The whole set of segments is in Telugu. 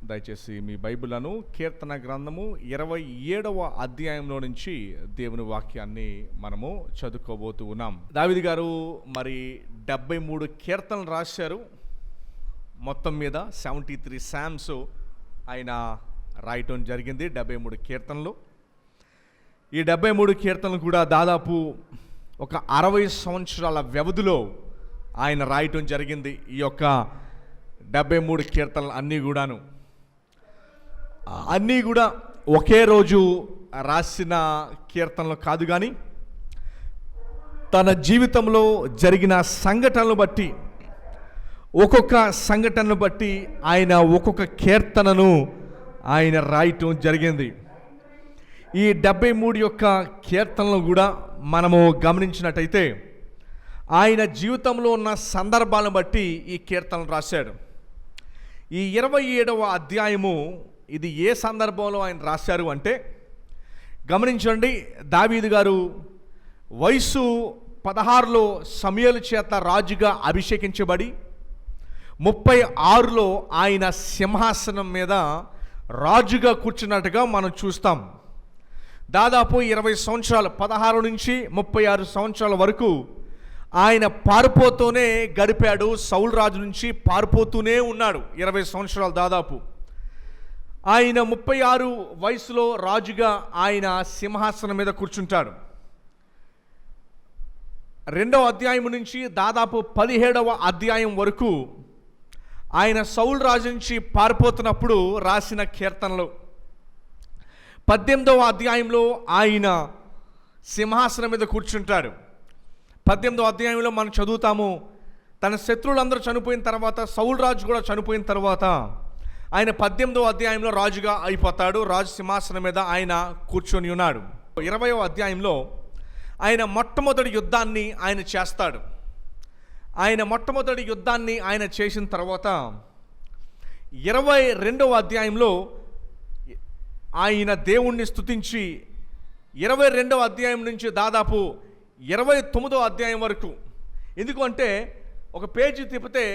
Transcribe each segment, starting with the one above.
దయచేసి మీ బైబిల్లను కీర్తన గ్రంథము 27వ అధ్యాయంలో నుంచి దేవుని వాక్యాన్ని మనము చదువుకోబోతూ ఉన్నాం. దావీదు గారు మరి 73 కీర్తనలు రాశారు. మొత్తం మీద 73 సామ్స్ ఆయన రాయటం జరిగింది. 73 కీర్తనలు. ఈ 73 కీర్తనలు కూడా దాదాపు ఒక 60 సంవత్సరాల వ్యవధిలో ఆయన రాయటం జరిగింది. ఈ యొక్క 73 కీర్తనలు అన్నీ కూడా ఒకే రోజు రాసిన కీర్తనలు కాదు, కానీ తన జీవితంలో జరిగిన సంఘటనలు బట్టి, ఒక్కొక్క సంఘటనను బట్టి ఆయన ఒక్కొక్క కీర్తనను ఆయన రాయటం జరిగింది. ఈ 73 యొక్క కీర్తనలు కూడా మనము గమనించినట్టయితే ఆయన జీవితంలో ఉన్న సందర్భాలను బట్టి ఈ కీర్తనలు రాశాడు. ఈ 27వ అధ్యాయము ఇది ఏ సందర్భంలో ఆయన రాశారు అంటే, గమనించండి. దావీదు గారు వయసు 16లో సమూయేలు చేత రాజుగా అభిషేకించబడి 36లో ఆయన సింహాసనం మీద రాజుగా కూర్చున్నట్టుగా మనం చూస్తాం. దాదాపు 20 సంవత్సరాలు, 16 నుంచి 36 సంవత్సరాల వరకు ఆయన పారిపోతూనే గడిపాడు. సౌలు రాజు నుంచి పారిపోతూనే ఉన్నాడు 20 సంవత్సరాలు దాదాపు. ఆయన 36 వయసులో రాజుగా ఆయన సింహాసనం మీద కూర్చుంటాడు. 2వ అధ్యాయం నుంచి దాదాపు 17వ అధ్యాయం వరకు ఆయన సౌలు రాజు నుంచి పారిపోతున్నప్పుడు రాసిన కీర్తనలు. 18వ అధ్యాయంలో ఆయన సింహాసనం మీద కూర్చుంటాడు. 18వ అధ్యాయంలో మనం చదువుతాము, తన శత్రువులందరూ చనిపోయిన తర్వాత, సౌలు రాజు కూడా చనిపోయిన తర్వాత ఆయన 18వ అధ్యాయంలో రాజుగా అయిపోతాడు. రాజు సింహాసనం మీద ఆయన కూర్చొని ఉన్నాడు. 20వ అధ్యాయంలో ఆయన మొట్టమొదటి యుద్ధాన్ని ఆయన చేస్తాడు. ఆయన మొట్టమొదటి యుద్ధాన్ని ఆయన చేసిన తర్వాత 22వ అధ్యాయంలో ఆయన దేవుణ్ణి స్తుతించి 22వ అధ్యాయం నుంచి దాదాపు 29వ అధ్యాయం వరకు, ఎందుకంటే ఒక పేజీ తిప్పితే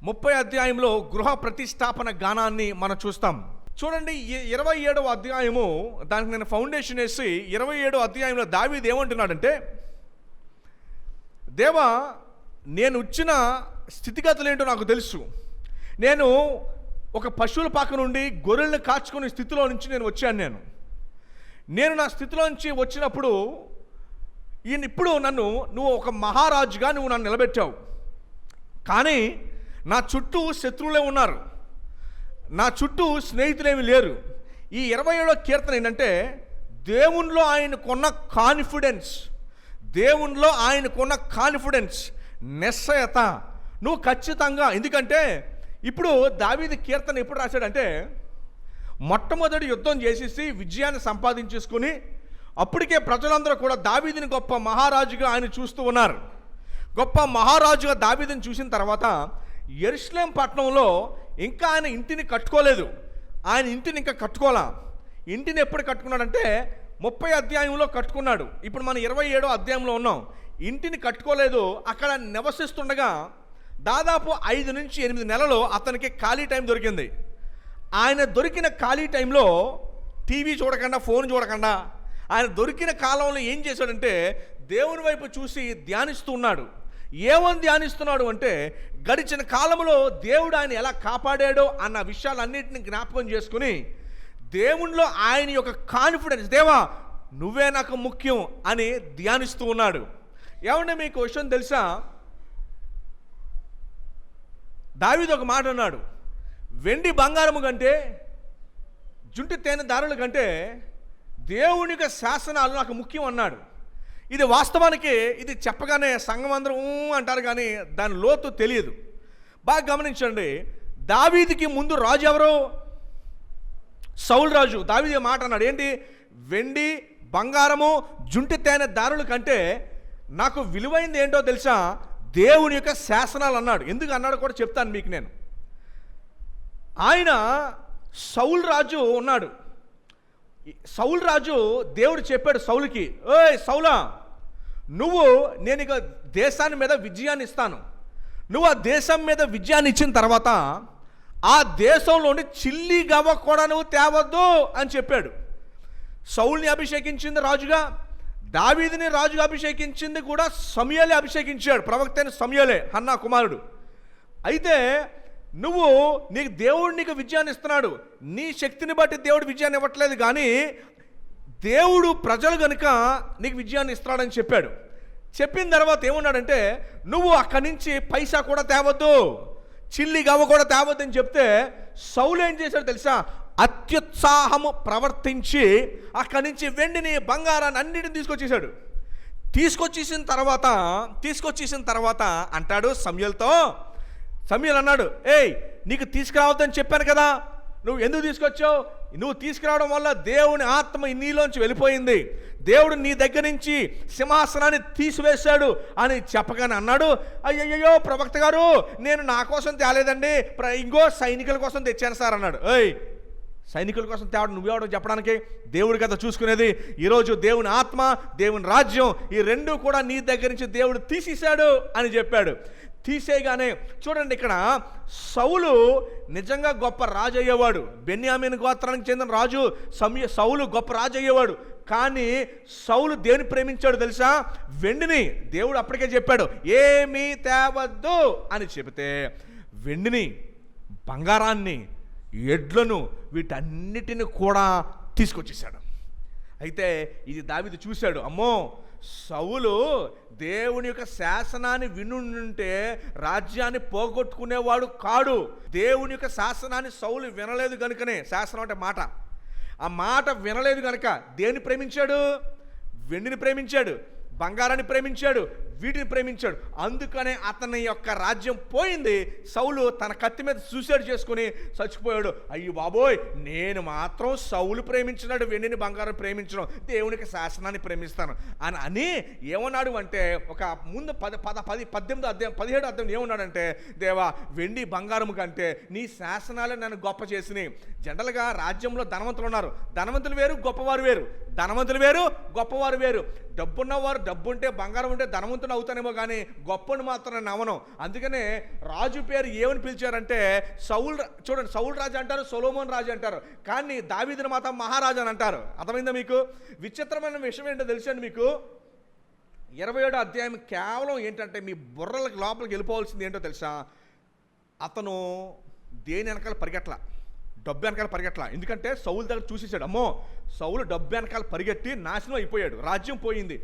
30 అధ్యాయంలో గృహ ప్రతిష్టాపన గానాన్ని మనం చూస్తాం. చూడండి, 27వ అధ్యాయము, దానికి నేను ఫౌండేషన్ వేసి 27వ అధ్యాయంలో దావీదు ఏమంటున్నాడంటే, దేవా, నేను వచ్చిన స్థితిగతులు ఏంటో నాకు తెలుసు. నేను ఒక పశువుల పాక నుండి గొర్రెలను కాచుకునే స్థితిలో నుంచి నేను వచ్చాను. నేను నా స్థితిలో నుంచి వచ్చినప్పుడు ఇప్పుడు నువ్వు ఒక మహారాజుగా నువ్వు నన్ను నిలబెట్టావు. కానీ నా చుట్టూ శత్రువులే ఉన్నారు, నా చుట్టూ స్నేహితులేమి లేరు. ఈ 27వ కీర్తన ఏంటంటే, దేవునిలో ఆయనకున్న కాన్ఫిడెన్స్, నిశ్చయత. నువ్వు ఖచ్చితంగా, ఎందుకంటే ఇప్పుడు దావీదు కీర్తన ఎప్పుడు రాశాడంటే, మొట్టమొదటి యుద్ధం చేసేసి విజయాన్ని సంపాదించేసుకుని అప్పటికే ప్రజలందరూ కూడా దావీదుని గొప్ప మహారాజుగా ఆయన చూస్తూ ఉన్నారు. గొప్ప మహారాజుగా దావీదుని చూసిన తర్వాత యెరూషలేం పట్టణంలో ఇంకా ఆయన ఇంటిని కట్టుకోలేదు. ఆయన ఇంటిని ఇంకా కట్టుకోవాలా. ఇంటిని ఎప్పుడు కట్టుకున్నాడంటే 30 అధ్యాయంలో కట్టుకున్నాడు. ఇప్పుడు మనం 27వ అధ్యాయంలో ఉన్నాం. ఇంటిని కట్టుకోలేదు. అక్కడ నివసిస్తుండగా దాదాపు 5 నుంచి 8 నెలలు అతనికి ఖాళీ టైం దొరికింది. ఆయన దొరికిన ఖాళీ టైంలో టీవీ చూడకుండా, ఫోన్ చూడకుండా, ఆయన దొరికిన కాలంలో ఏం చేశాడంటే దేవుని వైపు చూసి ధ్యానిస్తూ ఉన్నాడు. ఏమని ధ్యానిస్తున్నాడు అంటే, గడిచిన కాలంలో దేవుడు ఆయన ఎలా కాపాడాడో అన్న విషయాలన్నింటినీ జ్ఞాపకం చేసుకుని దేవునిలో ఆయన యొక్క కాన్ఫిడెన్స్, దేవా నువ్వే నాకు ముఖ్యం అని ధ్యానిస్తూ ఉన్నాడు. ఏమంటే మీకు విషయం తెలుసా, దావీదు ఒక మాట అన్నాడు, వెండి బంగారము కంటే, జుంటి తేనె దారుల కంటే దేవుని యొక్క శాసనాలు నాకు ముఖ్యం అన్నాడు. ఇది వాస్తవానికి ఇది చెప్పగానే సంఘం అందరూ అంటారు, కానీ దాని లోతు తెలియదు. బాగా గమనించండి, దావీదుకి ముందు రాజు ఎవరు? సౌలు రాజు. దావీదు మాట అన్నాడు, ఏంటి, వెండి బంగారము జుంటి తేనె దారుల కంటే నాకు విలువైంది ఏంటో తెలుసా, దేవుని యొక్క శాసనాలు అన్నాడు. ఎందుకు అన్నాడు కూడా చెప్తాను మీకు నేను. ఆయన సౌలు రాజు ఉన్నాడు. సౌలు రాజు దేవుడు చెప్పాడు సౌలుకి, ఓయ్ సౌలా, నేను ఇక దేశాన్ని మీద విజయాన్ని ఇస్తాను. నువ్వు ఆ దేశం మీద విజయాన్ని ఇచ్చిన తర్వాత ఆ దేశంలోని చిల్లి గవ్వ కూడా నువ్వు తేవద్దు అని చెప్పాడు. సౌల్ని అభిషేకించింది రాజుగా, దావీదుని రాజుగా అభిషేకించింది కూడా సమూయేలే అభిషేకించాడు, ప్రవక్త అయిన సమూయేలే, హన్నా కుమారుడు. అయితే నీకు దేవుడు నీకు విజయాన్ని ఇస్తున్నాడు, నీ శక్తిని బట్టి దేవుడు విజయాన్ని ఇవ్వట్లేదు, కానీ దేవుడు ప్రజలు కనుక నీకు విజయాన్ని ఇస్తున్నాడని చెప్పాడు. చెప్పిన తర్వాత ఏమన్నాడంటే, నువ్వు అక్కడి నుంచి పైసా కూడా తేవద్దు, చిల్లి గవ్వ కూడా తేవద్దు అని చెప్తే సౌలు ఏం చేశాడు తెలుసా? అత్యుత్సాహము ప్రవర్తించి అక్కడి నుంచి వెండిని బంగారాన్ని అన్నిటిని తీసుకొచ్చేసిన తర్వాత అంటాడు సమూయేలుతో. సమూయేలు అన్నాడు, ఏయ్ నీకు తీసుకురావద్దని చెప్పాను కదా, నువ్వు ఎందుకు తీసుకొచ్చావు? నువ్వు తీసుకురావడం వల్ల దేవుని ఆత్మ నీలోంచి వెళ్ళిపోయింది, దేవుడు నీ దగ్గర నుంచి సింహాసనాన్ని తీసివేశాడు అని చెప్పగానే అన్నాడు, అయ్యయ్యో ప్రవక్త గారు, నేను నా కోసం తేలేదండి, ఇంకో సైనికుల కోసం తెచ్చాను సార్ అన్నాడు. ఏయ్ సైనికుల కోసం తేవడం నువ్వెవడో చెప్పడానికి? దేవుడి కదా చూసుకునేది. ఈరోజు దేవుని ఆత్మ, దేవుని రాజ్యం, ఈ రెండు కూడా నీ దగ్గర నుంచి దేవుడు తీసేశాడు అని చెప్పాడు. తీసేయగానే చూడండి, ఇక్కడ సౌలు నిజంగా గొప్ప రాజు అయ్యేవాడు, బెన్యామీను గోత్రానికి చెందిన రాజు సౌలు గొప్ప రాజు అయ్యేవాడు. కానీ సౌలు దేని ప్రేమించాడు తెలుసా? వెండిని. దేవుడు అప్పటికే చెప్పాడు ఏమీ తేవద్దు అని చెబితే వెండిని, బంగారాన్ని, ఎడ్లను, వీటన్నిటిని కూడా తీసుకొచ్చేసాడు. అయితే ఇది దావీదు చూశాడు, అమ్మో సౌలు దేవుని యొక్క శాసనాన్ని వినుంటే రాజ్యాన్ని పోగొట్టుకునేవాడు కాడు. దేవుని యొక్క శాసనాన్ని సౌలు వినలేదు కనుకనే, శాసనం అంటే మాట, ఆ మాట వినలేదు కనుక దేన్ని ప్రేమించాడు? వెండిని ప్రేమించాడు, బంగారాన్ని ప్రేమించాడు, వీటిని ప్రేమించాడు. అందుకనే అతని యొక్క రాజ్యం పోయింది. సౌలు తన కత్తి మీద సూసైడ్ చేసుకుని చచ్చిపోయాడు. అయ్యో బాబోయ్, నేను మాత్రం సౌలు ప్రేమించినాడు వెండిని బంగారం ప్రేమించడం, దేవునికి శాసనాన్ని ప్రేమిస్తాను అని ఏమన్నాడు అంటే, ఒక ముందు 17 అధ్యాయం ఏమన్నాడంటే, దేవా వెండి బంగారం కంటే నీ శాసనాలే నన్ను గొప్ప చేసినాయి. జనరల్గా రాజ్యంలో ధనవంతులు ఉన్నారు, ధనవంతులు వేరు, గొప్పవారు వేరు. ధనవంతులు వేరు, గొప్పవారు వేరు. డబ్బున్నవారు, డబ్బు ఉంటే బంగారం ఉంటే ధనవంతుడు అవుతానేమో, కానీ గొప్పని మాత్రం నమ్మను. అందుకనే రాజు పేరు ఏమని పిలిచారంటే చూడండి, సౌలు రాజు అంటారు, సొలొమోన్ రాజు అంటారు, కానీ దావీదుని మాత్రం మహారాజు అని అంటారు. అర్థమైందా మీకు? విచిత్రమైన విషయం ఏంటో తెలుసండి మీకు? 27వ అధ్యాయం కేవలం ఏంటంటే మీ బుర్రలకు లోపలికి వెళ్ళిపోవాల్సింది ఏంటో తెలుసా? అతను దేని వెనకాల పరిగెట్ల, డబ్బు వెనకాల పరిగెట్ల. ఎందుకంటే సౌలు దగ్గర చూసేసాడు, అమ్మో సౌలు డబ్బు వెనకాల పరిగెట్టి నాశనం అయిపోయాడు, రాజ్యం పోయింది.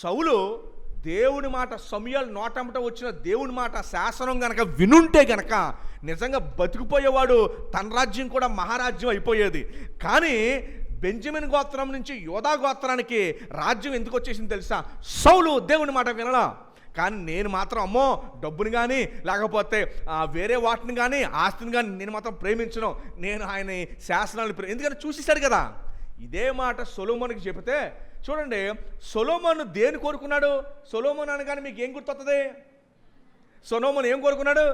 సౌలు దేవుని మాట, సమూయేలు నోటంట వచ్చిన దేవుని మాట, శాసనం గనక వినుంటే గనక నిజంగా బతికిపోయేవాడు, తన రాజ్యం కూడా మహారాజ్యం అయిపోయేది. కానీ బెంజమిన్ గోత్రం నుంచి యోధా గోత్రానికి రాజ్యం ఎందుకు వచ్చేసింది తెలుసా? సౌలు దేవుని మాట వినలా. కానీ నేను మాత్రం అమ్మో డబ్బుని కానీ లేకపోతే వేరే వాటిని కానీ ఆస్తిని కానీ నేను మాత్రం ప్రేమించను, నేను ఆయన శాసనాలు ఎందుకంటే చూసేశాడు కదా. ఇదే మాట సొలొమోనుకి చెబితే చూడండి, సొలొమోను దేని కోరుకున్నాడు? సొలొమోను అనగానే మీకు ఏం గుర్తొస్తుంది? సొలొమోను ఏం కోరుకున్నాడు?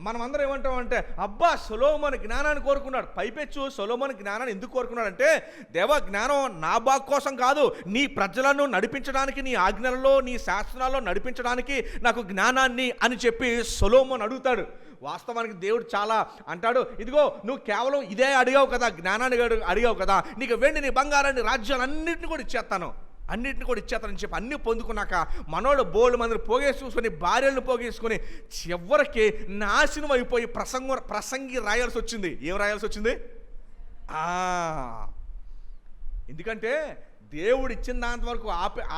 మనం అందరం ఏమంటామంటే, అబ్బా సొలొమోను జ్ఞానాన్ని కోరుకున్నాడు. పైపెచ్చు సొలొమోను జ్ఞానాన్ని ఎందుకు కోరుకున్నాడంటే, దేవా జ్ఞానం నా బాగు కోసం కాదు, నీ ప్రజలను నడిపించడానికి, నీ ఆజ్ఞలలో, నీ శాస్త్రాల్లో నడిపించడానికి నాకు జ్ఞానాన్ని అని చెప్పి సొలొమోను అడుగుతాడు. వాస్తవానికి దేవుడు చాలా అంటాడు, ఇదిగో నువ్వు కేవలం ఇదే అడిగావు కదా, జ్ఞానాన్ని అడిగావు కదా, నీకు వెండిని, బంగారాన్ని, రాజ్యాలు అన్నింటినీ కూడా ఇచ్చేస్తానని చెప్పి అన్నీ పొందుకున్నాక మనోడు బోల్డ్ మందిని పోగేసుకుని, భార్యలను పోగేసుకుని చివరికి నాశనం అయిపోయి ప్రసంగి రాయాల్సి వచ్చింది. ఏం రాయాల్సి వచ్చింది? ఎందుకంటే దేవుడు ఇచ్చిన దాంత వరకు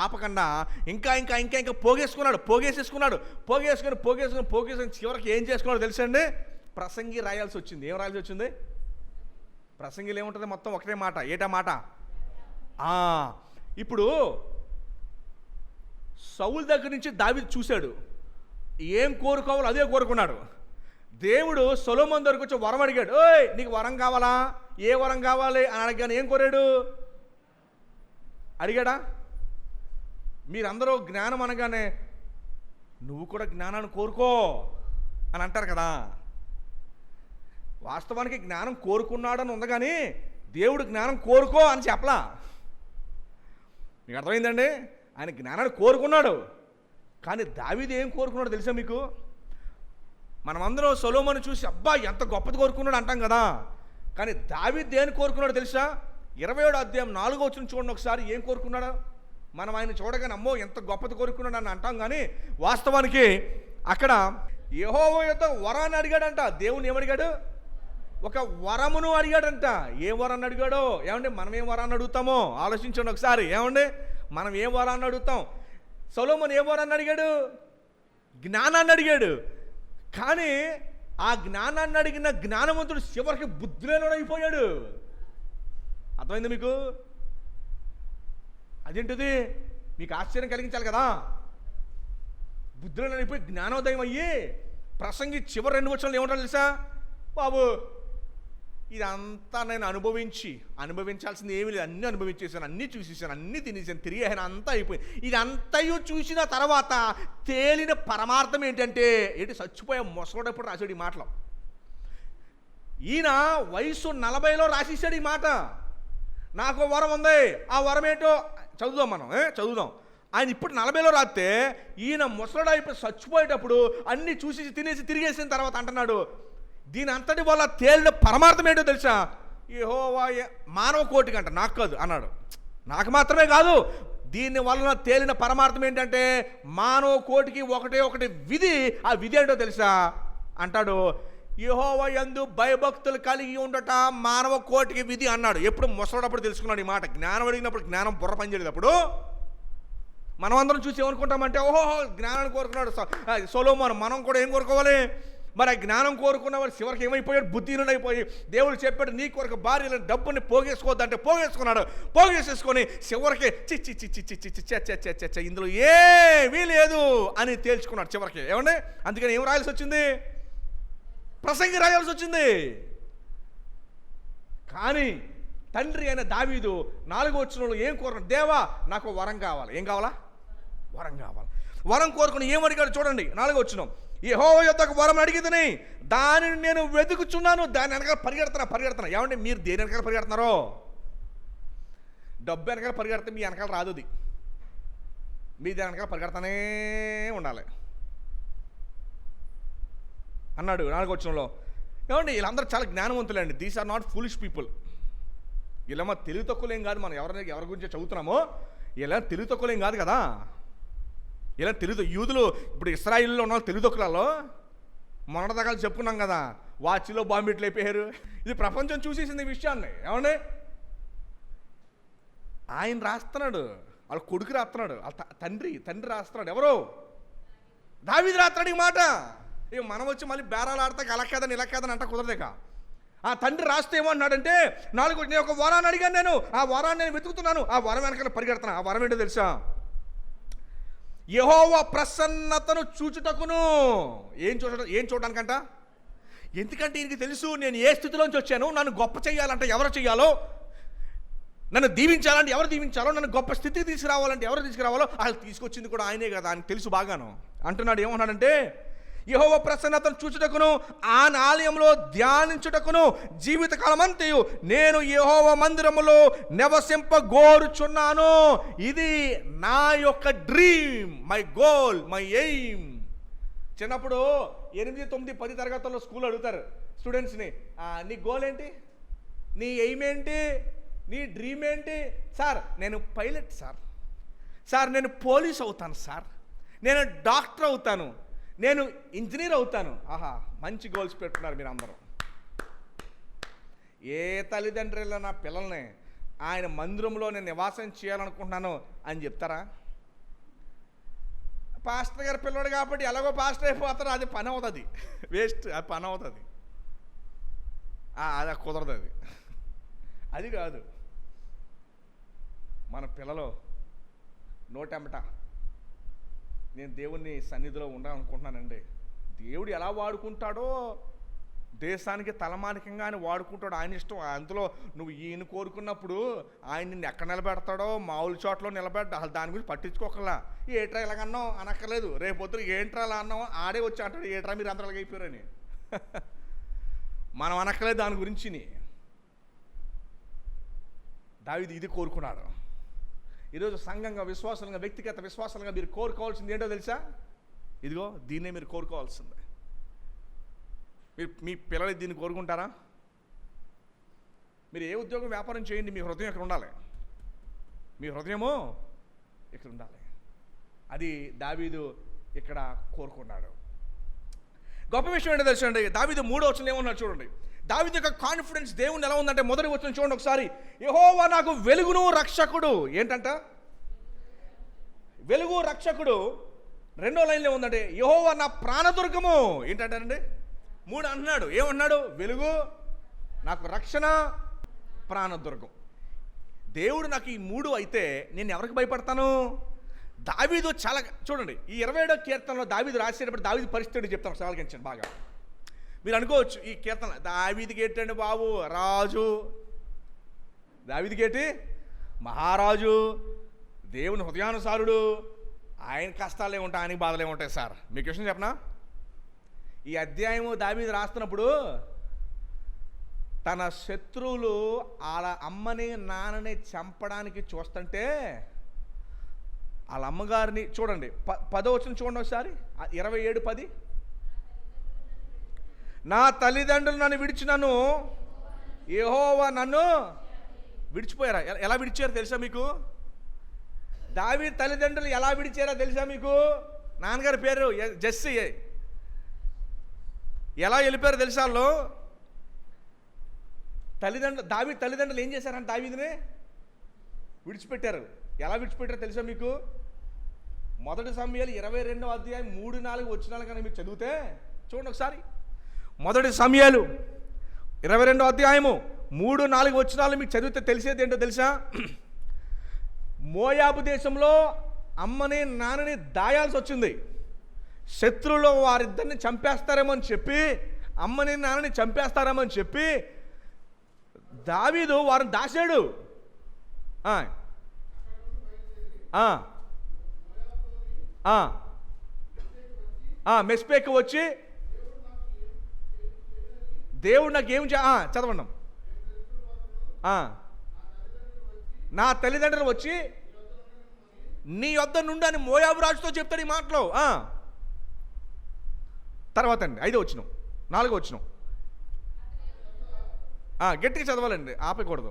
ఆపకుండా ఇంకా పోగేసుకుని చివరికి ఏం చేసుకున్నాడు తెలుసండి? ప్రసంగి రాయాల్సి వచ్చింది. ఏం రాయాల్సి వచ్చింది? ప్రసంగిలో ఏముంటుంది? మొత్తం ఒకటే మాట. ఏటా మాట? ఇప్పుడు సౌలు దగ్గర నుంచి దావీదు చూశాడు, ఏం కోరుకోవాలో అదే కోరుకున్నాడు. దేవుడు సొలొమోను దగ్గరకు వచ్చి వరం అడిగాడు. ఓయ్ నీకు వరం కావాలా? ఏ వరం కావాలి అని అడగగానే ఏం కోరాడు? అడిగాడా? మీరందరూ జ్ఞానం అనగానే నువ్వు కూడా జ్ఞానాన్ని కోరుకో అని అంటారు కదా. వాస్తవానికి జ్ఞానం కోరుకున్నాడని ఉంది, కానీ దేవుడు జ్ఞానం కోరుకో అని చెప్పలా. మీకు అర్థమైందండి? ఆయన జ్ఞానాన్ని కోరుకున్నాడు, కానీ దావీదు ఏం కోరుకున్నాడు తెలుసా మీకు? మనమందరం సొలొమోను చూసి అబ్బా ఎంత గొప్పది కోరుకున్నాడు అంటాం కదా, కానీ దావీదు దేని కోరుకున్నాడు తెలుసా? 27వ అధ్యాయం 4వ వచనం చూడండి ఒకసారి, ఏం కోరుకున్నాడు? మనం ఆయన చూడగానే అమ్మో ఎంత గొప్పది కోరుకున్నాడు అని అంటాం, కానీ వాస్తవానికి అక్కడ యెహోవా యొద్ద వరాన్ని అడిగాడంట. దేవుని ఏమడిగాడు? ఒక వరమును అడిగాడంట. ఏ వరాన్ని అడిగాడో? ఏమండి మనం ఏం వరాన్ని అడుగుతామో ఆలోచించండి ఒకసారి. ఏమండి మనం ఏం వరాన్ని అడుగుతాం? సొలొమోను ఏ వరాన్ని అడిగాడు? జ్ఞానాన్ని అడిగాడు. కానీ ఆ జ్ఞానాన్ని అడిగిన జ్ఞానవంతుడు చివరికి బుద్ధిలేనోడు అయిపోయాడు. అర్థమైంది మీకు? అదేంటిది? మీకు ఆశ్చర్యం కలిగించాలి కదా. బుద్ధిలేనోడు అయిపోయి జ్ఞానోదయం అయ్యి ప్రసంగి చివరి 2 వచనాలు ఏమంటారు తెలుసా? బాబు ఇదంతా నేను అనుభవించాల్సింది ఏమీ లేదు, అన్నీ అనుభవించేసాను, అన్నీ చూసేసాను, అన్నీ తినేసాను, తిరిగి ఆయన అంతా అయిపోయి ఇదంతయు చూసిన తర్వాత తేలిన పరమార్థం ఏంటంటే చచ్చిపోయే మొసలోడప్పుడు రాశాడు ఈ మాటలు. ఈయన వయసు 40లో రాసేసాడు ఈ మాట. నాకు వరం ఉంది, ఆ వరం ఏంటో చదువుదాం, మనం చదువుదాం. ఆయన ఇప్పుడు 40లో రాస్తే ఈయన ముసలోడు అయిపోయి చచ్చిపోయేటప్పుడు అన్నీ చూసి తినేసి తిరిగేసిన తర్వాత అంటున్నాడు దీని అంతటి వల్ల తేలిన పరమార్థం ఏంటో తెలుసా? యెహోవా మానవ కోటికి అంట, నాకు కాదు అన్నాడు. నాకు మాత్రమే కాదు, దీని వలన తేలిన పరమార్థం ఏంటంటే మానవ కోటికి ఒకటే విధి. ఆ విధి ఏంటో తెలుసా అంటాడు, యెహోవా యందు భయభక్తులు కలిగి ఉండట మానవ కోటికి విధి అన్నాడు. ఎప్పుడు ముసలోడప్పుడు తెలుసుకున్నాడు ఈ మాట. జ్ఞానం అడిగినప్పుడు జ్ఞానం బుర్ర పనిచేయలేదప్పుడు. మనం అందరం చూసి ఏమనుకుంటామంటే ఓహో జ్ఞానాన్ని కోరుకున్నాడు సొలొమోను, మనం కూడా ఏం కోరుకోవాలి? మరి ఆ జ్ఞానం కోరుకున్నవాడు చివరికి ఏమైపోయాడు? బుద్ధిహీనుడు అయిపోయి దేవుడు చెప్పాడు నీ కొరకు భార్యలను డబ్బుని పోగేసుకోవద్దంటే పోగేసుకున్నాడు. పోగేసేసుకొని చివరికి చి ఇందులో ఏమీ లేదు అని తేల్చుకున్నాడు చివరికి. ఏమండి అందుకని ఏం రాయాల్సి వచ్చింది? ప్రసంగి రాయాల్సి వచ్చింది. కానీ తండ్రి అయిన దావీదు 4వ వచనంలో ఏం కోరుకున్నాడు? దేవా నాకు వరం కావాలి. ఏం కావాలా? వరం కావాలి. వరం కోరుకుని ఏమడిగాడు చూడండి 4వ వచనం, యెహోవా యొద్దకు వరం అడిగితిని, దానిని నేను వెతుకుచున్నాను. దాని వెనకాల పరిగెడుతున్నా. ఏమంటే మీరు దేని వెనకాల పరిగెడుతున్నారో? డబ్బు వెనకాల పరిగెడితే మీ వెనకాల రాదు, అది మీ దాని వెనకాల పరిగెడతానే ఉండాలి అన్నాడు 4వ వచనంలో. ఏమండి వీళ్ళందరూ చాలా జ్ఞానవంతులండి. These are not foolish people. వీళ్ళేమో తెలివి తక్కువలేం కాదు. మనం ఎవరి గురించి చదువుతున్నామో ఇలా తెలివి తక్కువలేం కాదు కదా. ఇలా యూదులు ఇప్పుడు ఇశ్రాయిల్లో ఉన్న తెలివి తక్కువలలో మొన్నటిదాకా చెప్పుకున్నాం కదా, వాచ్లో బాంబిట్లు అయిపోయారు. ఇది ప్రపంచం చూసేసింది ఈ విషయాన్ని. ఏమండి ఆయన రాస్తున్నాడు, వాళ్ళ కొడుకు రాస్తున్నాడు, వాళ్ళ తండ్రి రాస్తున్నాడు. ఎవరు? దావీదు రాస్తున్నాడు ఈ మాట. ఇక మనం వచ్చి మళ్ళీ బేరాలు ఆడతాక అలా కాదని ఇలా కాదని అంట కుదరదేక. ఆ తండ్రి రాస్తే ఏమన్నాడంటే 4 నేను ఒక వరాన్ని అడిగాను, నేను ఆ వరాన్ని నేను వెతుకుతున్నాను, ఆ వరం వెనకాల పరిగెడుతున్నా. ఆ వరం ఏంటో తెలుసా? యెహోవా ప్రసన్నతను చూచుటకును. ఏం చూడడానికంట? ఎందుకంటే ఈయనకి తెలుసు నేను ఏ స్థితిలోంచి వచ్చాను, నన్ను గొప్ప చేయాలంటే ఎవరు చేయాలో, నన్ను దీవించాలంటే ఎవరు దీవించాలో, నన్ను గొప్ప స్థితికి తీసుకురావాలంటే ఎవరు తీసుకురావాలో వాళ్ళు తీసుకొచ్చింది కూడా ఆయనే కదా, ఆయనకు తెలుసు బాగాను. అంటున్నాడు ఏమన్నాడంటే యెహోవా ప్రసన్నతను చూచుటకును ఆయన ఆలయంలో ధ్యానించుటకును జీవితకాలం అంతయు నేను యెహోవా మందిరములో నివసింపగోరుచున్నాను. ఇది నా యొక్క dream, my goal, my aim. చిన్నప్పుడు 8, 9, 10 తరగతుల్లో స్కూల్ అడుగుతారు స్టూడెంట్స్ని, నీ గోల్ ఏంటి, నీ ఎయిమ్ ఏంటి, నీ డ్రీమ్ ఏంటి? సార్ నేను పైలట్ సార్ నేను పోలీస్ అవుతాను సార్, నేను డాక్టర్ అవుతాను, నేను ఇంజనీర్ అవుతాను. ఆహా మంచి గోల్స్ పెట్టుకున్నారు మీరు అందరూ. ఏ తల్లిదండ్రుల నా పిల్లల్ని ఆయన మందిరంలో నేను నివాసం చేయాలనుకుంటున్నాను అని చెప్తారా? పాస్టర్ గారి పిల్లడు కాబట్టి ఎలాగో పాస్టర్ అయిపోతారు, అది పని అవుతుంది, వేస్ట్, అది పని అవుతుంది, అది కుదరదు, అది కాదు. మన పిల్లలు నోటెంబట నేను దేవుని సన్నిధిలో ఉండాలనుకుంటున్నానండి. దేవుడు ఎలా వాడుకుంటాడో దేశానికి తలమానికంగా ఆయన వాడుకుంటాడు, ఆయన ఇష్టం. అందులో నువ్వు ఈయన కోరుకున్నప్పుడు ఆయన నిన్ను ఎక్కడ నిలబెడతాడో మామూలు చోట్ల నిలబెట్ట, అసలు దాని గురించి పట్టించుకోకల్లా. ఏట్రా ఇలాగన్నావు అనక్కర్లేదు, రేపొద్దు ఏంట్రా అలా అన్నావు ఆడే వచ్చి అంటాడు ఏట్రా మీరు అందరూ అయిపోయారని. మనం అనక్కర్లేదు దాని గురించి. దావీదు ఇది కోరుకున్నాడు. ఈరోజు సంఘంగా విశ్వాసాలుగా వ్యక్తిగత విశ్వాసాలుగా మీరు కోరుకోవాల్సింది ఏంటో తెలుసా? ఇదిగో దీన్నే మీరు కోరుకోవాల్సిందే. మీ పిల్లలు దీన్ని కోరుకుంటారా? మీరు ఏ ఉద్యోగం వ్యాపారం చేయండి, మీ హృదయం ఇక్కడ ఉండాలి. మీ హృదయము ఇక్కడ ఉండాలి. అది దావీదు ఇక్కడ కోరుకున్నాడు. గొప్ప విషయం ఏంటో తెలుసండి, దావీదు 3వ వచనంలో ఏమన్నాడు చూడండి. దావీదు యొక్క కాన్ఫిడెన్స్ దేవుని ఎలా ఉందంటే, మొదటి వచనం చూడండి ఒకసారి. యెహోవా నాకు వెలుగును రక్షకుడు. ఏంటంట? వెలుగు రక్షకుడు. 2వ లైన్లో ఉందంటే యెహోవా నా ప్రాణదుర్గము. ఏంటంటారండి? 3 అంటున్నాడు. ఏమన్నాడు? వెలుగు, నాకు రక్షణ, ప్రాణదుర్గం. దేవుడు నాకు ఈ 3 అయితే నేను ఎవరికి భయపడతాను? దావీదు చాలా చూడండి, ఈ 27వ కీర్తనలో దావీదు రాసేటప్పుడు దావీదు పరిస్థితి చెప్తాను, సాగలించండి బాగా. మీరు అనుకోవచ్చు ఈ కీర్తన దావీదుకి ఏంటండి బాబు, రాజు, దావీదుకి ఏంటి, మహారాజు, దేవుని హృదయానుసారుడు, ఆయన కష్టాలే ఉంటాయి, ఆయనకి బాధలే ఉంటాయి. సార్ మీకు విషయం చెప్పనా, ఈ అధ్యాయము దావీదు రాస్తున్నప్పుడు తన శత్రువులు వాళ్ళ అమ్మని నాన్నని చంపడానికి చూస్తుంటే వాళ్ళ అమ్మగారిని చూడండి, 10వ వచనం చూడండి ఒకసారి, 27:10. నా తల్లిదండ్రులు నన్ను విడిచినను, యెహోవా నన్ను విడిచిపోయారా? ఎలా విడిచారో తెలుసా మీకు? దావీదు తల్లిదండ్రులు ఎలా విడిచారో తెలుసా మీకు? నాన్నగారి పేరు జెస్సీ. ఎలా వెళ్ళిపోయారో తెలుసా వాళ్ళు? దావీదు తల్లిదండ్రులు ఏం చేశారంటే దావీదుని విడిచిపెట్టారు. ఎలా విడిచిపెట్టారో తెలుసా మీకు? 1 సమూయేలు 22వ అధ్యాయం 3-4 వచనాలు కనుక మీరు చదివితే చూడండి ఒకసారి. 1 సమూయేలు 22వ అధ్యాయము 3-4 వచనాలు మీకు చదివితే తెలిసేది ఏంటో తెలుసా? మోయాబు దేశంలో అమ్మని నాన్నని దాయాల్సి వచ్చింది. శత్రువులు వారిద్దరిని చంపేస్తారేమో అని చెప్పి, అమ్మని నాన్నని చంపేస్తారేమో అని చెప్పి దావీదు వారిని దాచాడు. మెస్పేకి వచ్చి దేవుడు నాకు ఏం చదవండి. నా తల్లిదండ్రులు వచ్చి నీ యొద్ద నుండి అని మోయాబు రాజుతో చెప్తాడు ఈ మాటలో. తర్వాత అండి 5వ వచనం, 4వ వచనం గట్టిగా చదవాలండి, ఆపకూడదు.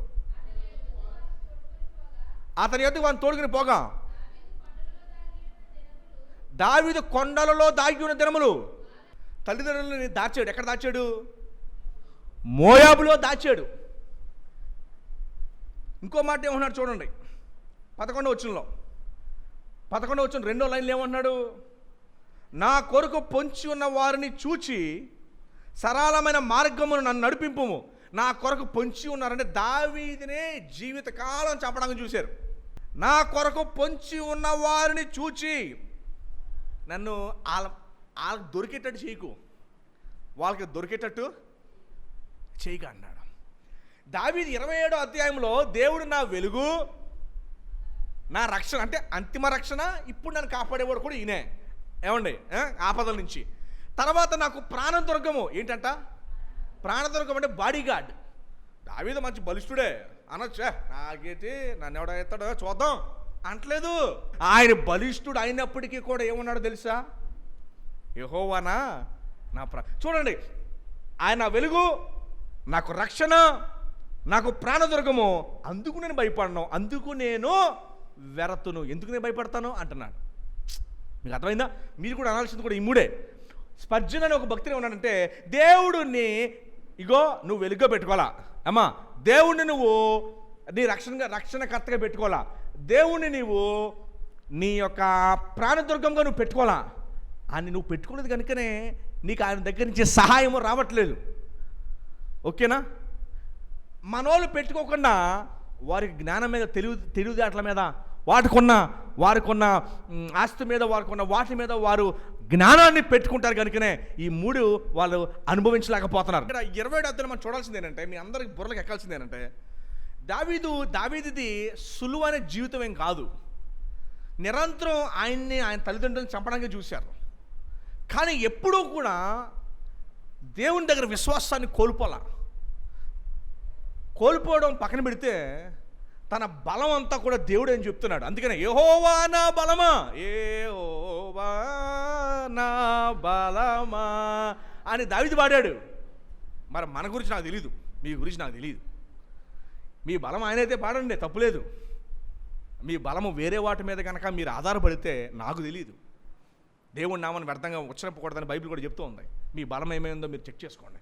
అతని యొద్దకు వారిని తోడుకుని పోగా దావీదు కొండలలో దాగి ఉన్న దినములు. తల్లిదండ్రులని దాచాడు. ఎక్కడ దాచాడు? మోయాబులో దాచాడు. ఇంకో మాట ఏమన్నాడు చూడండి, 11వ వచనంలో, 11వ వచనం 2వ లైన్లో ఏమన్నాడు? నా కొరకు పొంచి ఉన్న వారిని చూచి సరళమైన మార్గమును నన్ను నడిపింపుము. నా కొరకు పొంచి ఉన్నారంటే దావీదునే జీవితకాలం చంపడానికి చూశారు. నా కొరకు పొంచి ఉన్న వారిని చూచి నన్ను వాళ్ళకి దొరికేటట్టు చేయకు, వాళ్ళకి దొరికేటట్టు చేయక అన్నాడు. దావీదు 27వ అధ్యాయంలో దేవుడు నా వెలుగు, నా రక్షణ, అంటే అంతిమ రక్షణ, ఇప్పుడు నన్ను కాపాడేవాడు కూడా ఈయనే. ఏమండి? ఆపదల నుంచి. తర్వాత నాకు ప్రాణదుర్గము. ఏంటంట? ప్రాణదుర్గం అంటే బాడీ గార్డ్. దావీదు మంచి బలిష్ఠుడే అనొచ్చా, నాకేంటి నన్ను ఎవడ ఎత్తాడో చూద్దాం అంటలేదు. ఆయన బలిష్ఠుడు అయినప్పటికీ కూడా ఏమన్నాడు తెలుసా? యెహోవానా నా చూడండి, ఆయన వెలుగు, నాకు రక్షణ, నాకు ప్రాణదుర్గము, అందుకు నేను భయపడను, అందుకు నేను వెరతును. ఎందుకు నేను భయపడతాను అంటున్నాడు. మీకు అర్థమైందా? మీరు కూడా అనాల్సింది కూడా ఈ 3. స్పర్జన్ అని ఒక భక్తులు ఉన్నాడంటే, దేవుడిని ఇగో నువ్వు వెలుగుగా పెట్టుకోవాలా అమ్మా, దేవుణ్ణి నువ్వు నీ రక్షణకర్తగా పెట్టుకోవాలా, దేవుణ్ణి నీవు నీ యొక్క ప్రాణదుర్గంగా నువ్వు పెట్టుకోవాలా అని నువ్వు పెట్టుకోలేదు కనుకనే నీకు ఆయన దగ్గర నుంచి సహాయము రావట్లేదు. ఓకేనా? మనోళ్ళు పెట్టుకోకుండా వారికి జ్ఞానం మీద, తెలివితేటల మీద, వారికున్న ఆస్తి మీద, వారికున్న వాటి మీద వారు జ్ఞానాన్ని పెట్టుకుంటారు కనుకనే ఈ 3 వాళ్ళు అనుభవించలేకపోతున్నారు. ఇక్కడ 27 అధ్యాయం మనం చూడాల్సింది ఏంటంటే, మీ అందరికి బుర్రలకు ఎక్కాల్సింది ఏంటంటే, దావీదుది సులువైన జీవితం ఏం కాదు. నిరంతరం ఆయన తల్లిదండ్రులను చంపడానికి చూశారు. కానీ ఎప్పుడూ కూడా దేవుని దగ్గర విశ్వాసాన్ని కోల్పోవడం పక్కన పెడితే తన బలం అంతా కూడా దేవుడు అని చెప్తున్నాడు. అందుకనే యెహోవా నా బలమా, యెహోవా నా బలమా అని దావీదు పాడాడు. మరి మన గురించి నాకు తెలియదు, మీ గురించి నాకు తెలియదు. మీ బలం ఆయనైతే పాడండి, తప్పులేదు. మీ బలము వేరే వాటి మీద కనుక మీరు ఆధారపడితే నాకు తెలియదు. దేవుడి నామాన్ని వ్యర్థంగా ఉచ్చరింపకూడదని బైబిల్ కూడా చెప్తూ ఉంది. మీ బలం ఏమైందో మీరు చెక్ చేసుకోండి.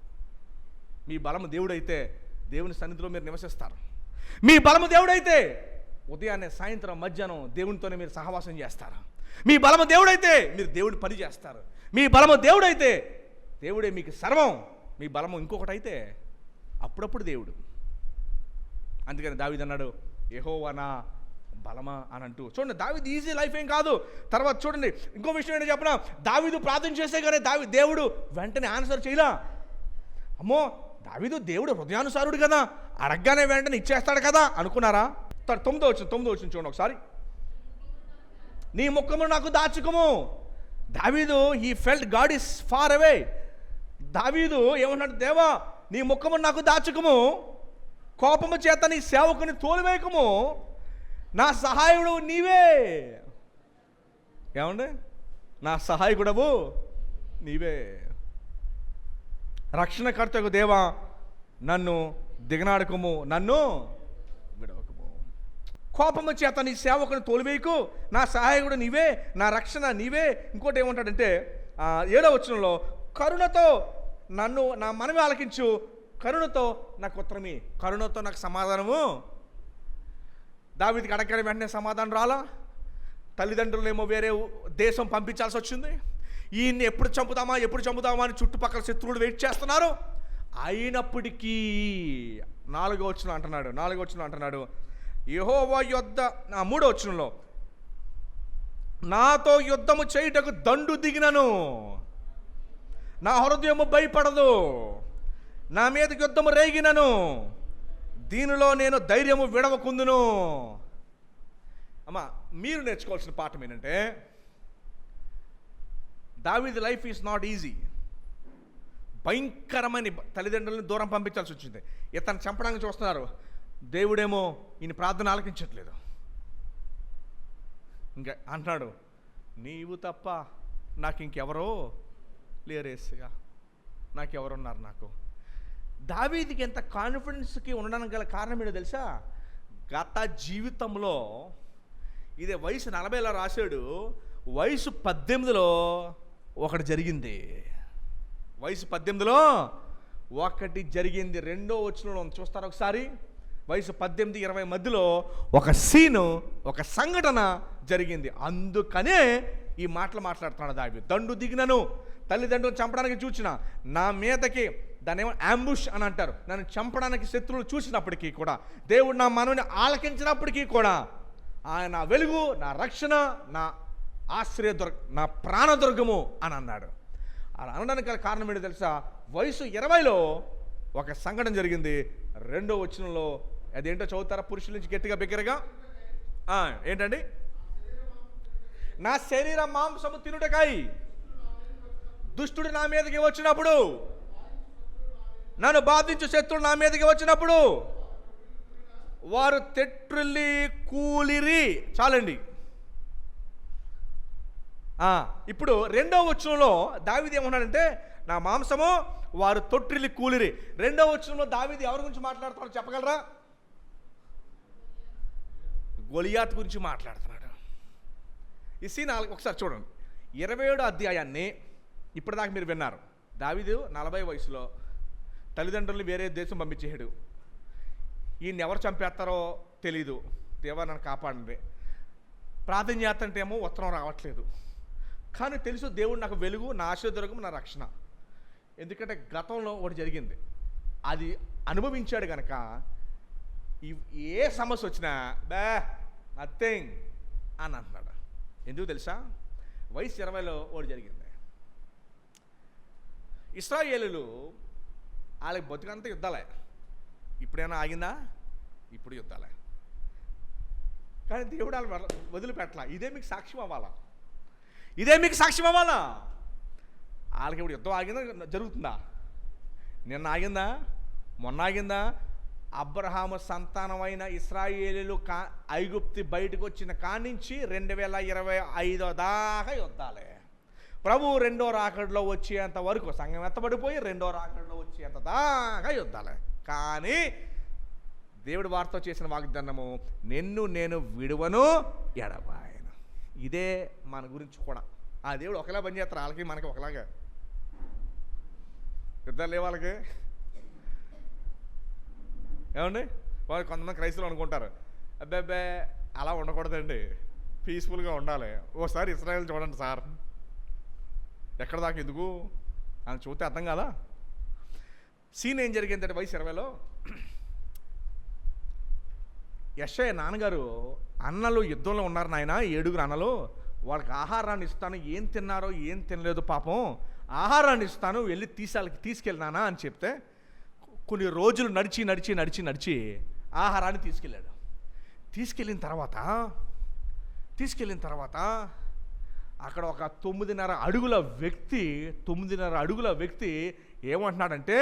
మీ బలము దేవుడైతే దేవుని సన్నిధిలో మీరు నివసిస్తారు. మీ బలము దేవుడైతే ఉదయాన్నే సాయంత్రం మధ్యాహ్నం దేవునితోనే మీరు సహవాసం చేస్తారు. మీ బలము దేవుడైతే మీరు దేవుడి పని చేస్తారు. మీ బలము దేవుడైతే దేవుడే మీకు సర్వం. మీ బలము ఇంకొకటి అయితే అప్పుడప్పుడు దేవుడు. అందుకని దావీదు అన్నాడు, యెహోవా నా బలమా అని అంటూ. చూడండి, దావీదు ఈజీ లైఫ్ ఏం కాదు. తర్వాత చూడండి, ఇంకో విషయం ఏంటో చెప్పనా, దావీదు ప్రార్థన చేస్తే కానీ దేవుడు వెంటనే ఆన్సర్ చేయలా. అమ్మో, దావీదు దేవుడు హృదయానుసారుడు కదా, అడగగానే వెంటనే ఇచ్చేస్తాడు కదా అనుకున్నారా? 9వ వచనం చూడండి ఒకసారి. నీ ముఖము నాకు దాచుకము. దావీదు he felt God is far away. దావీదు ఏమన్నాడు, దేవా నీ ముఖము నాకు దాచుకము, కోపము చేత నీ సేవకుని తోలివేయకము, నా సహాయుడు నీవే. ఏమండి, నా సహాయకుడవు నీవే. రక్షణకర్తకు దేవా నన్ను దిగనాడకము, నన్ను విడవకము. కోపము చేత నీ సేవకుని తోలివేయకు, నా సహాయకుడు నీవే, నా రక్షణ నీవే. ఇంకోటి ఏమంటాడంటే 7వ వచనంలో, కరుణతో నన్ను నా మనవి ఆలకించు, కరుణతో నాకు ఉత్తరమి. కరుణతో నాకు సమాధానము. దావీదుకి అడగగానే వెంటనే సమాధానం రాలా. తల్లిదండ్రులేమో వేరే దేశం పంపించాల్సి వచ్చింది. ఈయన్ని ఎప్పుడు చంపుదామా అని చుట్టుపక్కల శత్రువులు వెయిట్ చేస్తున్నారు. అయినప్పటికీ 4వ వచనం అంటున్నాడు, యెహోవా యొద్ద 3వ వచనంలో, నాతో యుద్ధము చేయుటకు దండు దిగినను, నా హృదయము భయపడదు, నా మీదకి యుద్ధము రేగినను, దీనిలో నేను ధైర్యము విడవకుందును. అమ్మా, మీరు నేర్చుకోవాల్సిన పాఠం ఏంటంటే, దావీదు లైఫ్ ఈజ్ నాట్ ఈజీ. భయంకరమైన తల్లిదండ్రులను దూరం పంపించాల్సి వచ్చింది. ఇతను చంపడానికి చూస్తున్నారు. దేవుడేమో ఈయన ప్రార్థన ఆలకించట్లేదు. ఇంకా అంటున్నాడు, నీవు తప్ప నాకు ఇంకెవరో లేరేసగా, నాకెవరున్నారు నాకు. దావీదుకి ఎంత కాన్ఫిడెన్స్కి ఉండడానికి గల కారణం ఏంటో తెలుసా? గత జీవితంలో ఇదే వయసు 40లో రాశాడు, వయసు 18లో ఒకటి జరిగింది. వయసు 18లో ఒకటి జరిగింది. 2వ వచనంలో చూస్తారు ఒకసారి. వయసు 18-20 మధ్యలో ఒక సీను, ఒక సంఘటన జరిగింది. అందుకనే ఈ మాటలు మాట్లాడుతున్నాడు దావీదు. దండు దిగినను, తల్లిదండ్రులను చంపడానికి చూచిన, నా మీదకి దాన్ని ఏమో అంబుష్ అని అంటారు, నన్ను చంపడానికి శత్రువులు చూసినప్పటికీ కూడా, దేవుడు నా మనవుని ఆలకించినప్పటికీ కూడా, ఆయన నా వెలుగు, నా రక్షణ, నా నా ప్రాణదుర్గము అని అన్నాడు. అలా అనడానికి గల కారణం ఏంటో తెలుసా? వయసు 20లో ఒక సంఘటన జరిగింది. 2వ వచనంలో అదేంటో చదువుతారా పురుషుల నుంచి గట్టిగా బిగ్గరగా? ఏంటండి? నా శరీర మాంసము తినుటకై దుష్టుడు నా మీదకి వచ్చినప్పుడు, నన్ను బాధించు శత్రుడు నా మీదకి వచ్చినప్పుడు, వారు తెట్రిల్లి కూలిరి. చాలండి. ఇప్పుడు 2వ వచనంలో దావీదు ఏమన్నాడంటే, నా మాంసము వారు తొట్టిల్లి కూలిరి. 2వ వచనంలో దావీదు ఎవరి గురించి మాట్లాడుతున్నాడో చెప్పగలరా? గొలియాత్ గురించి మాట్లాడుతున్నాడు. ఈ సీన్ ఒకసారి చూడండి. 27వ అధ్యాయాన్ని ఇప్పటిదాకా మీరు విన్నారు. దావీదు 40 వయసులో తల్లిదండ్రులు వేరే దేశం పంపించేసాడు. ఈయన్ని ఎవరు చంపేస్తారో తెలీదు. దేవా నన్ను కాపాడండి. ప్రార్థన చేస్తుంటే ఏమో ఉత్తరం రావట్లేదు. కానీ తెలుసు దేవుడు నాకు వెలుగు, నా ఆశీర్వాదం, నా రక్షణ. ఎందుకంటే గతంలో ఒకటి జరిగింది, అది అనుభవించాడు కనుక ఏ సమస్య వచ్చినా నథింగ్ అని అంటున్నాడు. ఎందుకు తెలుసా? వయసు 20లో ఒకటి జరిగింది. ఇశ్రాయేలీయులు వాళ్ళకి బతుకంతా యుద్ధాలే. ఇప్పుడైనా ఆగిందా? ఇప్పుడు యుద్ధాలే. కానీ దేవుడు వాళ్ళు వదిలిపెట్టలా. ఇదే మీకు సాక్ష్యం అవ్వాలా, ఇదే మీకు సాక్ష్యం అవ్వాలా. వాళ్ళకి ఇప్పుడు యుద్ధం ఆగిందా? జరుగుతుందా? నిన్న ఆగిందా? మొన్న ఆగిందా? అబ్రహాము సంతానమైన ఇశ్రాయేలీయులు ఐగుప్తి బయటకు వచ్చిన కానించి 2025 దాకా యుద్ధాలే. ప్రభు రెండో రాకడలో వచ్చేంత వరకు సంఘం ఎత్తబడిపోయి రెండో రాకడలో వచ్చేంత దాకా యుద్ధాలే. కానీ దేవుడి వారితో చేసిన వాగ్దానము, నిన్ను నేను విడువను ఎడబాయను. ఇదే మన గురించి కూడా. ఆ దేవుడు ఒకలా పని చేస్తారు, వాళ్ళకి మనకి ఒకలాగా. యుద్ధాలు లేవు వాళ్ళకి. ఏమండి, వాళ్ళు కొంతమంది క్రైస్తవులు అనుకుంటారు, అబ్బాబ్బే అలా ఉండకూడదండి, పీస్ఫుల్గా ఉండాలి. ఓసారి ఇస్రాయేల్ చూడండి సార్, ఎక్కడ దాకా ఎందుకు అని చూస్తే అర్థం కాదా? సీన్ ఏం జరిగిందంటే వయసు 20లో యెషయా నాన్నగారు, అన్నలు యుద్ధంలో ఉన్నారు నాయన, 7 అన్నలు, వాళ్ళకి ఆహారాన్ని ఇస్తాను, ఏం తిన్నారో ఏం తినలేదు పాపం, ఆహారాన్ని ఇస్తాను, వెళ్ళి తీసుకెళ్ళినానా అని చెప్తే కొన్ని రోజులు నడిచి ఆహారాన్ని తీసుకెళ్ళాడు. తీసుకెళ్ళిన తర్వాత అక్కడ ఒక 9.5 అడుగుల వ్యక్తి ఏమంటున్నాడంటే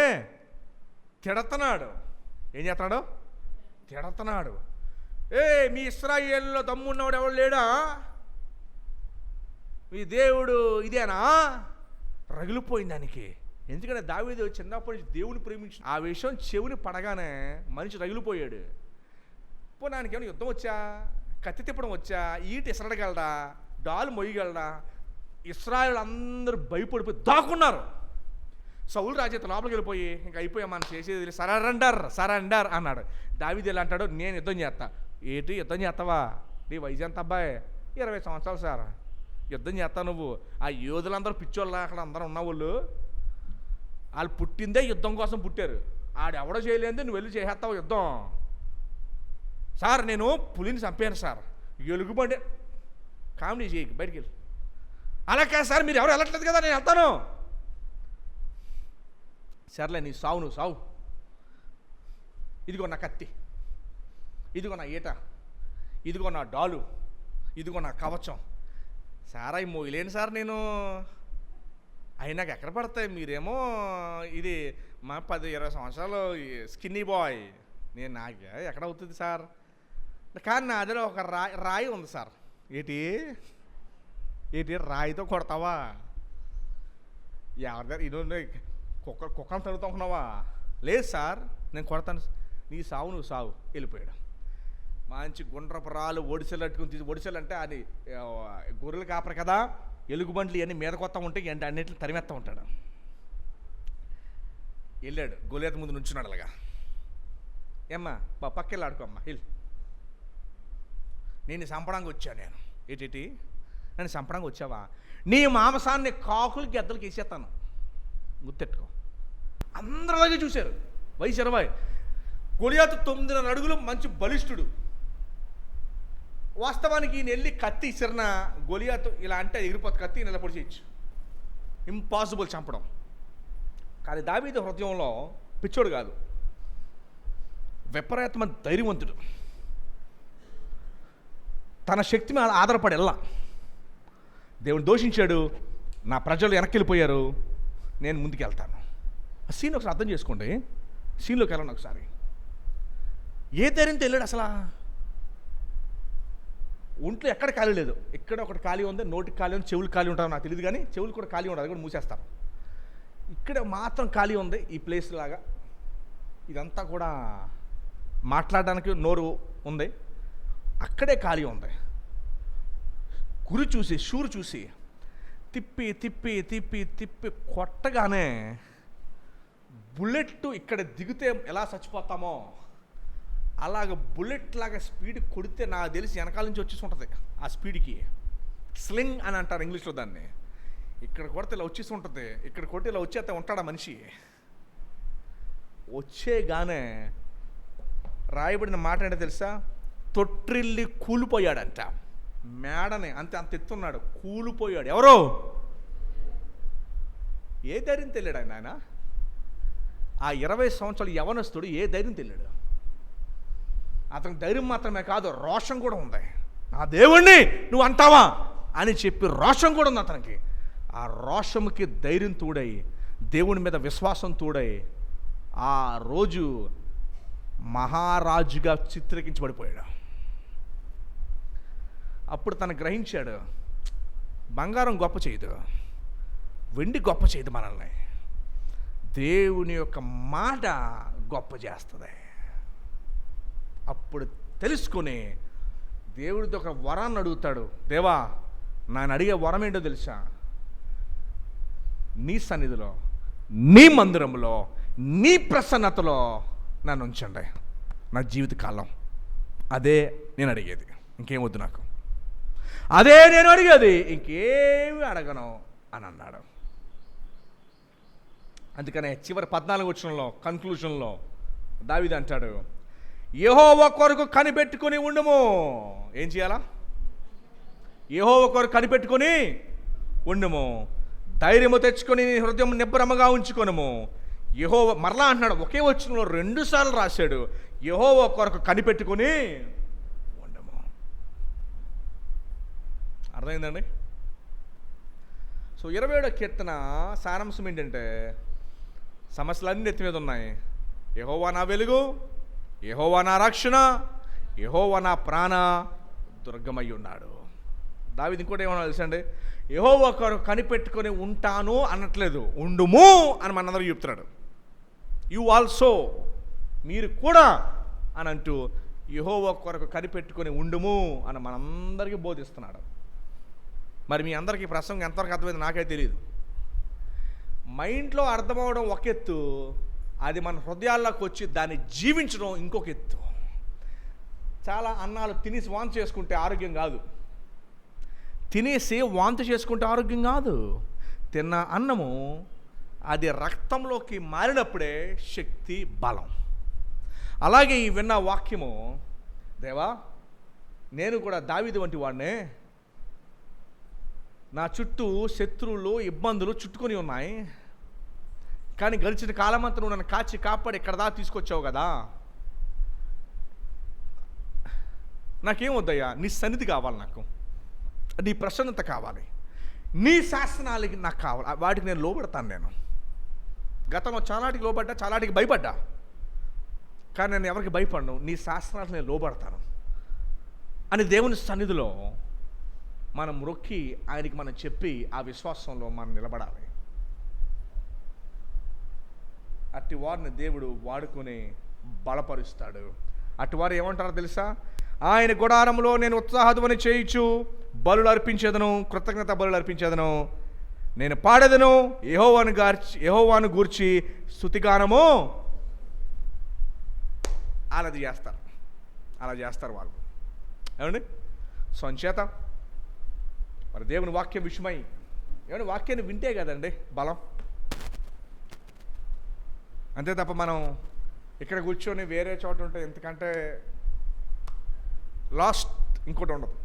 తిడతన్నాడు. ఏం చేస్తున్నాడు? తిడతన్నాడు. మీ ఇశ్రాయేలులో దమ్మున్నవాడు ఎవడు లేడా? మీ దేవుడు ఇదేనా? రగిలిపోయింది దానికి. ఎందుకంటే దావీదు చిన్నప్పటి నుంచి దేవుని ప్రేమించి ఆ విషయం చెవిని పడగానే మనిషి రగిలిపోయాడు. పోనానికి ఏమైనా యుద్ధం వచ్చా, కత్తి తిప్పడం వచ్చా, ఈట ఇసరడగలడా, డాలు మొయ్యగలడా? ఇశ్రాయేలు అందరూ భయపడిపోయి దాక్కున్నారు. సౌలు రాజేత లోపలికి వెళ్ళిపోయి, ఇంకా అయిపోయా మనం చేసేది, సరెండర్ అన్నాడు. దావీదు ఎలా అంటాడు, నేను యుద్ధం చేస్తా. ఏంటి యుద్ధం చేస్తావా? నీ వయసు ఎంత అబ్బాయి? 20 సంవత్సరాలు సార్. యుద్ధం చేస్తా నువ్వు? ఆ యోధులందరూ పిచ్చోళ్ళ అక్కడ అందరూ ఉన్న వాళ్ళు పుట్టిందే యుద్ధం కోసం పుట్టారు. ఆడెవడో చేయలేదే నువ్వు వెళ్ళి చేసేస్తావు యుద్ధం? సార్ నేను పులిని చంపాను సార్. ఎలుగుబండి కామెడీ చేయకు, బయటికి వెళ్ళి. అలా కాదు సార్, మీరు ఎవరు వెళ్ళట్లేదు కదా, నేను వెళ్తాను. సర్లే నీ సావు, నువ్వు సావు. ఇదిగో నా కత్తి, ఇదిగో నా ఈట, ఇదిగో నా డాలు, ఇదిగో నా కవచం. సార్ అవి మోయలేను సార్ నేను. అవి నాకు ఎక్కడ పడతాయి? మీరేమో ఇది మా 10-20 సంవత్సరాలు స్కిన్నీ బాయ్, నేను నాకు ఎక్కడ అవుతుంది సార్? కానీ నా అదిలో ఒక రాయి ఉంది సార్. ఏంటి రాయితో కొడతావా? ఎవరి దగ్గర ఇది కుక్కను తరుగుతున్నావా? లేదు సార్, నేను కొడతాను. నీ సావు, నువ్వు సావు. వెళ్ళిపోయాడు. మంచి గుండ్రపు రాళ్ళు ఒడిసెలు అట్టుకుని ఒడిసెలు అంటే అది గొర్రెలు కాపరు కదా, ఎలుగుబండ్లు ఇవన్నీ మీద కొత్త ఉంటాయి, అంటే అన్నింటిని తరిమేస్తూ ఉంటాడు. వెళ్ళాడు, గొలియాతు ముందు నుంచున్నాడు అలాగా. ఏమ్మా పక్కకెళ్ళి ఆడుకోమ్మా, వెళ్ళి. నేను చంపడానికి వచ్చాను. నేను ఏంటి నన్ను చంపడానికి వచ్చావా? నీ మాంసాన్ని కాకులకి గెద్దలకి వేసేస్తాను, గుర్తెట్టుకో. అందరిలాగే చూశారు. వయసు 20. గొలియాతు 9.5 అడుగులు, మంచి బలిష్ఠుడు. వాస్తవానికి ఈయన వెళ్ళి కత్తి ఇసిరిన గొలియాతు ఇలా అంటే ఎగిరిపోతే కత్తి నిలబడి చేయొచ్చు, ఇంపాసిబుల్ చంపడం. కానీ దావీదు హృదయంలో పిచ్చోడు కాదు, విపరీతమైన ధైర్యవంతుడు. తన శక్తి మీద ఆధారపడి వెళ్ళా. దేవుడు దోషించాడు, నా ప్రజలు వెనక్కి వెళ్ళిపోయారు, నేను ముందుకెళ్తాను. ఆ సీన్ ఒకసారి అర్థం చేసుకోండి. సీన్లోకి వెళ్ళండి ఒకసారి. ఏ ధైర్యంతో వెళ్ళాడు అసలు? ఒంట్లో ఎక్కడ ఖాళీ లేదు. ఇక్కడ ఒకటి ఖాళీ ఉంది, నోటికి ఖాళీ ఉంది, చెవులు ఖాళీ ఉంటారు నాకు తెలియదు, కానీ చెవులు కూడా ఖాళీ ఉండదు, అది కూడా మూసేస్తారు. ఇక్కడ మాత్రం ఖాళీ ఉంది, ఈ ప్లేస్ లాగా. ఇదంతా కూడా మాట్లాడడానికి నోరు ఉంది, అక్కడే ఖాళీ ఉంది. గురి చూసి, షూరు చూసి తిప్పి తిప్పి తిప్పి తిప్పి కొట్టగానే బుల్లెట్ ఇక్కడ దిగితే ఎలా చచ్చిపోతామో అలాగ బుల్లెట్ లాగా స్పీడ్ కొడితే నాకు తెలిసి వెనకాల నుంచి వచ్చేసి ఉంటుంది. ఆ స్పీడ్కి స్లింగ్ అని అంటారు ఇంగ్లీష్లో దాన్ని. ఇక్కడ కొడితే ఇలా వచ్చేసి ఉంటుంది, ఇక్కడ కొడితే ఇలా వచ్చేస్తే ఉంటాడా మనిషి. వచ్చేగానే రాయబడిన మాట ఏంటో తెలుసా? తొట్టిల్లి కూలిపోయాడంట. మేడని అంత ఎత్తున్నాడు, కూలిపోయాడు. ఎవరో ఏ ధైర్యం తెలియడు ఆయన. ఆ 20 సంవత్సరాలు యవనస్తుడు ఏ ధైర్యం తెలియడు. అతనికి ధైర్యం మాత్రమే కాదు, రోషం కూడా ఉంది. నా దేవుణ్ణి నువ్వు అంటావా అని చెప్పి రోషం కూడా ఉంది అతనికి. ఆ రోషంకి ధైర్యం తోడై, దేవుని మీద విశ్వాసం తోడై ఆ రోజు మహారాజుగా చిత్రీకరించబడిపోయాడు. అప్పుడు తను గ్రహించాడు, బంగారం గొప్ప చేయదు, వెండి గొప్ప చేయదు మనల్ని, దేవుని యొక్క మాట గొప్ప చేస్తుంది. అప్పుడు తెలుసుకొని దేవుడితో ఒక వరాన్ని అడుగుతాడు. దేవా, నేను అడిగే వరం ఏంటో తెలుసా? నీ సన్నిధిలో, నీ మందిరంలో, నీ ప్రసన్నతలో నన్ను ఉంచండి నా జీవితకాలం. అదే నేను అడిగేది, ఇంకేం వద్దు నాకు. అదే నేను అడిగేది, ఇంకేమి అడగను అని అన్నాడు. అందుకనే చివరి 14 వచనంలో కన్క్లూషన్లో దావీదు అంటాడు, యెహోవా కొరకు కనిపెట్టుకుని ఉండుము. ఏం చేయాలా? యెహోవా కొరకు కనిపెట్టుకుని ఉండుము, ధైర్యము తెచ్చుకొని నీ హృదయం నిబ్బరముగా ఉంచుకొనుము. యెహోవా, మరలా అంటున్నాడు, ఒకే వచనంలో 2 సార్లు రాశాడు, యెహోవా కొరకు కనిపెట్టుకుని ఉండము. అర్థమైందండి? సో 27వ కీర్తన సారాంశం ఏంటంటే, సమస్యలన్నీ ఎత్తి మీద ఉన్నాయి. యెహోవా నా వెలుగు, యెహోవా నా రక్షణ, యెహోవా నా ప్రాణ దుర్గమై ఉన్నాడు. దావీదు ఇంకోటి ఏమన్నా తెలుసండి, యెహోవా కొరకు కనిపెట్టుకొని ఉంటాను అనట్లేదు, ఉండుము అని మనందరూ చెప్తున్నాడు. యు ఆల్సో, మీరు కూడా అని అంటూ యెహోవా కొరకు కనిపెట్టుకొని ఉండుము అని మనందరికీ బోధిస్తున్నాడు. మరి మీ అందరికీ ప్రసంగం ఎంతవరకు అర్థమైంది నాకే తెలియదు. మైండ్లో అర్థమవడం ఒక ఎత్తు, అది మన హృదయాల్లోకి వచ్చి దాన్ని జీవించడం ఇంకొక ఎత్తు. చాలా అన్నాలు తినేసి వాంతి చేసుకుంటే ఆరోగ్యం కాదు, తినేసి వాంతి చేసుకుంటే ఆరోగ్యం కాదు. తిన్న అన్నము అది రక్తంలోకి మారినప్పుడే శక్తి, బలం. అలాగే ఈ విన్న వాక్యము, దేవా నేను కూడా దావీదు వంటి వాడినే, నా చుట్టూ శత్రువులు, ఇబ్బందులు చుట్టుకొని ఉన్నాయి, కానీ గడిచిన కాలమంతా నువ్వు నన్ను కాచి కాపాడి ఇక్కడ దాకా తీసుకొచ్చావు కదా, నాకేం వద్దయ్యా, నీ సన్నిధి కావాలి, నాకు నీ ప్రసన్నత కావాలి, నీ శాసనాలకి నాకు కావాలి, వాటికి నేను లోబడతాను. నేను గతంలో చాలాటికి లోబడ్డా, చాలాటికి భయపడ్డా, కానీ నేను ఎవరికి భయపడను, నీ శాసనాలకు నేను లోబడతాను అని దేవుని సన్నిధిలో మనం మొక్కి ఆయనకి మనం చెప్పి ఆ విశ్వాసంలో మనం నిలబడాలి. అట్టి వారిని దేవుడు వాడుకొని బలపరుస్తాడు. అట్టి వారు ఏమంటారో తెలుసా? ఆయన గుడారంలో నేను ఉత్సాహధ్వని చేయించు బలులు అర్పించేదను, కృతజ్ఞత బలులు అర్పించేదను, నేను పాడేదను, యెహోవాను గూర్చి స్తుతిగానము. అలా చేస్తారు వాళ్ళు. ఏమండి? సంచేత మరి దేవుని వాక్యం విషయమై, ఏమంటే వాక్యాన్ని వింటే కదండి బలం. అంతే తప్ప మనం ఇక్కడ కూర్చొని వేరే చోట ఉంటే ఎంతకంటే లాస్ట్ ఇంకోటి ఉండదు.